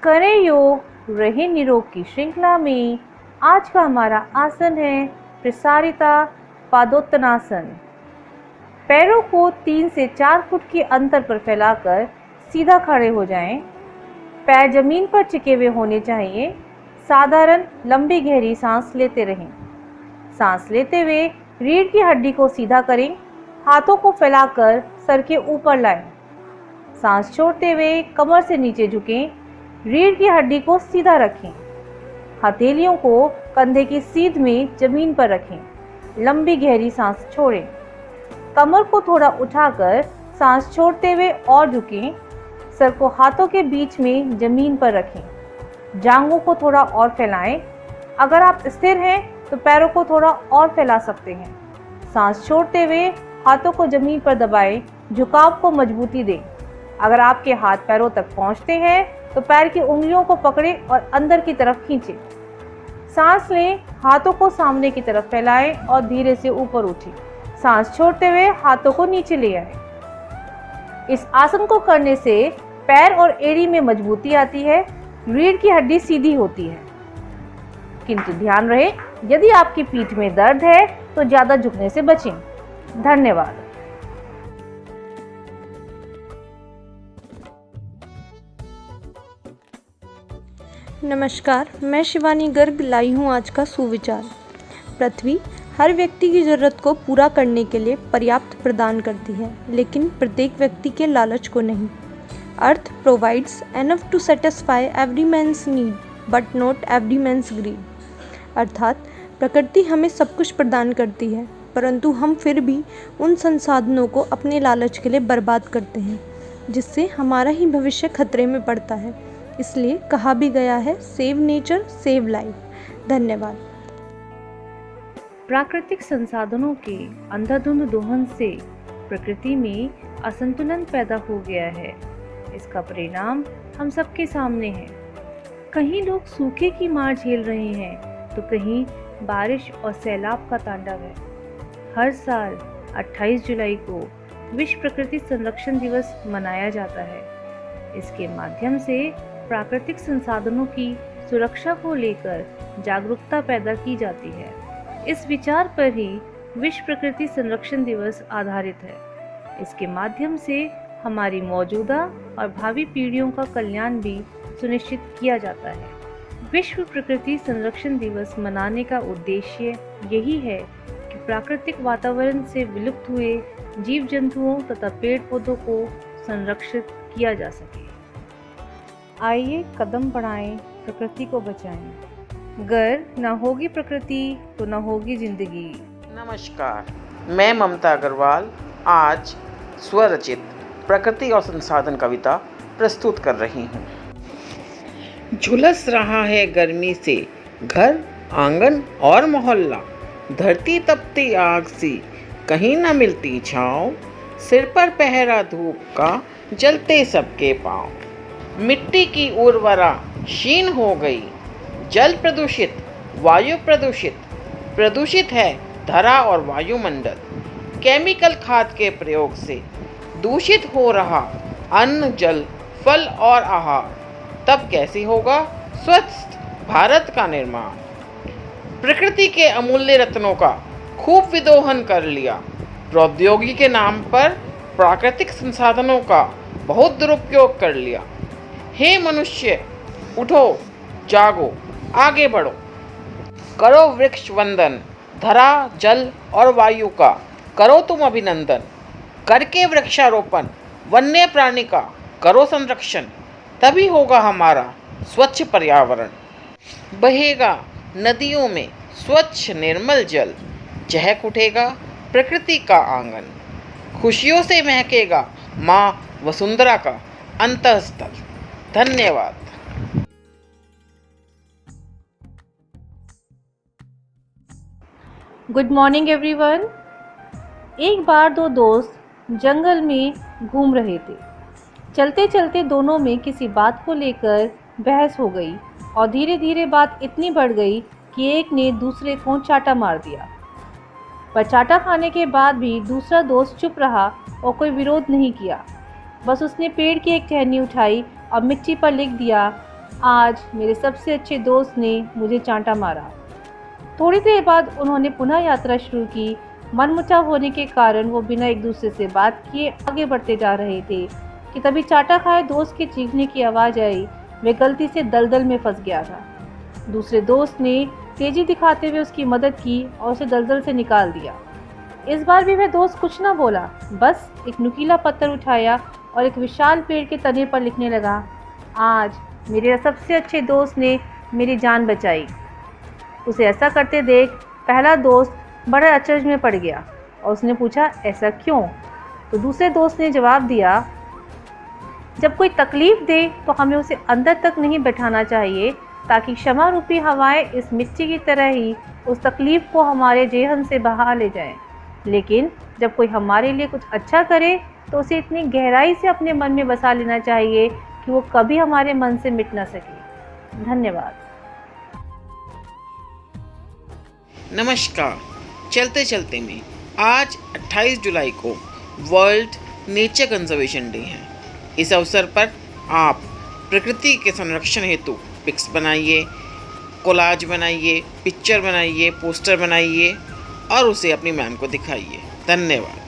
करें योग रहे निरोग की श्रृंखला में आज का हमारा आसन है प्रसारिता पादोत्तनासन। पैरों को 3 से 4 फुट के अंतर पर फैलाकर सीधा खड़े हो जाएं। पैर जमीन पर टिके हुए होने चाहिए। साधारण लंबी गहरी सांस लेते रहें। सांस लेते हुए रीढ़ की हड्डी को सीधा करें। हाथों को फैलाकर सर के ऊपर लाएं। सांस छोड़ते हुए कमर से नीचे झुकें। रीढ़ की हड्डी को सीधा रखें। हथेलियों को कंधे की सीध में जमीन पर रखें। लंबी गहरी सांस छोड़ें। कमर को थोड़ा उठाकर सांस छोड़ते हुए और झुकें। सर को हाथों के बीच में जमीन पर रखें। जांघों को थोड़ा और फैलाएं। अगर आप स्थिर हैं तो पैरों को थोड़ा और फैला सकते हैं। सांस छोड़ते हुए हाथों को जमीन पर दबाएं। झुकाव को मजबूती दें। अगर आपके हाथ पैरों तक पहुंचते हैं तो पैर की उंगलियों को पकड़ें और अंदर की तरफ खींचें। सांस लें, हाथों को सामने की तरफ फैलाएं और धीरे से ऊपर उठें। सांस छोड़ते हुए हाथों को नीचे ले आएं। इस आसन को करने से पैर और एड़ी में मजबूती आती है, रीढ़ की हड्डी सीधी होती है। किंतु ध्यान रहे, यदि आपकी पीठ में दर्द है तो ज़्यादा झुकने से बचें। धन्यवाद। नमस्कार, मैं शिवानी गर्ग लाई हूँ आज का सुविचार। पृथ्वी हर व्यक्ति की ज़रूरत को पूरा करने के लिए पर्याप्त प्रदान करती है, लेकिन प्रत्येक व्यक्ति के लालच को नहीं। Earth provides enough to satisfy every man's need but not every man's greed. अर्थात प्रकृति हमें सब कुछ प्रदान करती है, परंतु हम फिर भी उन संसाधनों को अपने लालच के लिए बर्बाद करते हैं, जिससे हमारा ही भविष्य खतरे में पड़ता है। इसलिए कहा भी गया है, सेव नेचर सेव लाइफ। धन्यवाद। प्राकृतिक संसाधनों के अंधाधुंध दोहन से प्रकृति में असंतुलन पैदा हो गया है। इसका परिणाम हम सबके सामने है। कहीं लोग सूखे की मार झेल रहे हैं तो कहीं बारिश और सैलाब का तांडव है। हर साल 28 जुलाई को विश्व प्रकृति संरक्षण दिवस मनाया जाता है। इसके माध्यम से प्राकृतिक संसाधनों की सुरक्षा को लेकर जागरूकता पैदा की जाती है। इस विचार पर ही विश्व प्रकृति संरक्षण दिवस आधारित है। इसके माध्यम से हमारी मौजूदा और भावी पीढ़ियों का कल्याण भी सुनिश्चित किया जाता है। विश्व प्रकृति संरक्षण दिवस मनाने का उद्देश्य यही है कि प्राकृतिक वातावरण से विलुप्त हुए जीव जंतुओं तथा पेड़ पौधों को संरक्षित किया जा सके। आइए कदम बढ़ाएं, प्रकृति को बचाएं। अगर न होगी प्रकृति तो न होगी जिंदगी। नमस्कार, मैं ममता अग्रवाल आज स्वरचित प्रकृति और संसाधन कविता प्रस्तुत कर रही हूँ। झुलस रहा है गर्मी से घर, आंगन और मोहल्ला। धरती तपती आग सी, कहीं न मिलती छाँव। सिर पर पहरा धूप का, जलते सबके पाँव। मिट्टी की उर्वरा क्षीण हो गई। जल प्रदूषित, वायु प्रदूषित, प्रदूषित है धरा और वायुमंडल। केमिकल खाद के प्रयोग से दूषित हो रहा अन्न, जल, फल और आहार। तब कैसे होगा स्वस्थ भारत का निर्माण। प्रकृति के अमूल्य रत्नों का खूब विदोहन कर लिया। प्रौद्योगिकी के नाम पर प्राकृतिक संसाधनों का बहुत दुरुपयोग कर लिया। हे मनुष्य, उठो, जागो, आगे बढ़ो। करो वृक्ष वंदन, धरा, जल और वायु का करो तुम अभिनंदन। करके वृक्षारोपण, वन्य प्राणी का करो संरक्षण। तभी होगा हमारा स्वच्छ पर्यावरण। बहेगा नदियों में स्वच्छ निर्मल जल। चहक उठेगा प्रकृति का आंगन। खुशियों से महकेगा माँ वसुंधरा का अंतःस्थल। धन्यवाद। Good morning everyone. एक बार दो दोस्त जंगल में घूम रहे थे। चलते चलते दोनों में किसी बात को लेकर बहस हो गई और धीरे धीरे बात इतनी बढ़ गई कि एक ने दूसरे को चाटा मार दिया। पर चाटा खाने के बाद भी दूसरा दोस्त चुप रहा और कोई विरोध नहीं किया। बस उसने पेड़ की एक टहनी उठाई और मिट्टी पर लिख दिया, आज मेरे सबसे अच्छे दोस्त ने मुझे चांटा मारा। थोड़ी देर बाद उन्होंने पुनः यात्रा शुरू की। मनमुटाव होने के कारण वो बिना एक दूसरे से बात किए आगे बढ़ते जा रहे थे कि तभी चाटा खाए दोस्त के चीखने की आवाज़ आई। वे गलती से दलदल में फंस गया था। दूसरे दोस्त ने तेजी दिखाते हुए उसकी मदद की और उसे दलदल से निकाल दिया। इस बार भी वह दोस्त कुछ न बोला, बस एक नुकीला पत्थर उठाया और एक विशाल पेड़ के तने पर लिखने लगा, आज मेरे सबसे अच्छे दोस्त ने मेरी जान बचाई। उसे ऐसा करते देख पहला दोस्त बड़ा अचरज में पड़ गया और उसने पूछा, ऐसा क्यों? तो दूसरे दोस्त ने जवाब दिया, जब कोई तकलीफ़ दे तो हमें उसे अंदर तक नहीं बैठाना चाहिए, ताकि क्षमा रूपी हवाएं इस मिट्टी की तरह ही उस तकलीफ़ को हमारे जेहन से बहा ले जाएं। लेकिन जब कोई हमारे लिए कुछ अच्छा करे तो उसे इतनी गहराई से अपने मन में बसा लेना चाहिए कि वो कभी हमारे मन से मिट ना सके। धन्यवाद। नमस्कार। चलते चलते में आज 28 जुलाई को वर्ल्ड नेचर कंजर्वेशन डे है। इस अवसर पर आप प्रकृति के संरक्षण हेतु पिक्स बनाइए, कोलाज बनाइए, पिक्चर बनाइए, पोस्टर बनाइए और उसे अपनी मैम को दिखाइए। धन्यवाद।